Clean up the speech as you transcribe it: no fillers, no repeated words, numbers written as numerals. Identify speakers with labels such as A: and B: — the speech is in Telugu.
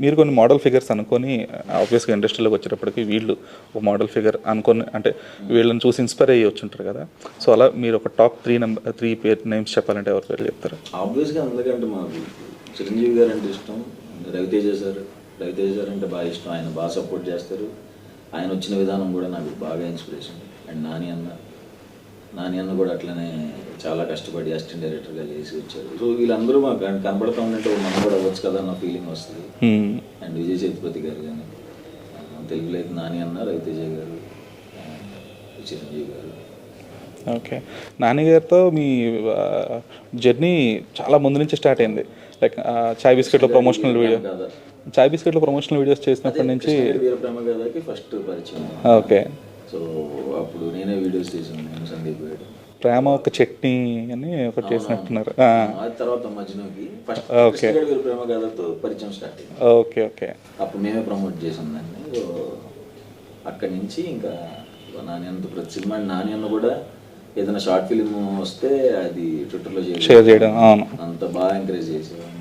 A: మీరు కొన్ని మోడల్ ఫిగర్స్ అనుకొని ఆబ్వియస్గా ఇండస్ట్రీలోకి వచ్చేటప్పటికి వీళ్ళు ఒక మోడల్ ఫిగర్ అనుకొని అంటే వీళ్ళని చూసి ఇన్స్పైర్ అయ్యి వచ్చుంటారు కదా. సో అలా మీరు ఒక టాప్ 3 పేర్ నేమ్స్ చెప్పాలంటే ఎవరి పేరు చెప్తారు?
B: ఆబ్వియస్గా అందుకంటే మాకు చిరంజీవి గారు అంటే ఇష్టం, రవితేజ సార్ అంటే బాగా ఇష్టం. ఆయన బాగా సపోర్ట్ చేస్తారు. ఆయన వచ్చిన విధానం కూడా నాకు బాగా ఇన్స్పిరేషన్. అండ్ నాని అన్న కూడా అట్లనే చాలా కష్టపడి అసిస్టెంట్ డైరెక్టర్గా చేసి వచ్చారు. సో వీళ్ళందరూ మాకు కనపడతా ఉంటే మనం కూడా అవ్వచ్చు కదా అన్న ఫీలింగ్ వస్తుంది. అండ్ విజయ్ సేతుపతి గారు కానీ, తెలుగులో అయితే నాని అన్న, రవితేజ గారు, చిరంజీవి గారు.
A: ఓకే, నాని గారితో మీ జర్నీ చాలా ముందు నుంచి స్టార్ట్ అయింది. లైక్ చాయ్ బిస్కెట్లో ప్రమోషనల్ వీడియోస్ చేసినప్పటి నుంచి
B: ప్రేమ కథకి ఫస్ట్ పరిచయం.
A: ఓకే,
B: సో అప్పుడు నేనే వీడియోస్ చేసాను, నేను సందీప్ గారు.
A: ప్రేమ ఒక చట్నీ అని ఒకటి చేసినట్టున్నారు.
B: ఆ తర్వాత మధ్యలోకి ఫస్ట్ ప్రేమ కథతో పరిచయం స్టార్ట్ అయింది.
A: ఓకే ఓకే,
B: అప్పుడు మేమే ప్రమోట్ చేసాం దాన్ని. సో అక్కడి నుంచి ఇంకా నాని అన్నతో ప్రతి సినిమా, నాని అన్న కూడా ఏదైనా షార్ట్ ఫిలిం వస్తే అది ట్విట్టర్లో
A: షేర్ చేయడం, అవును,
B: అంత బాగా ఎంకరేజ్ చేసేవాడు.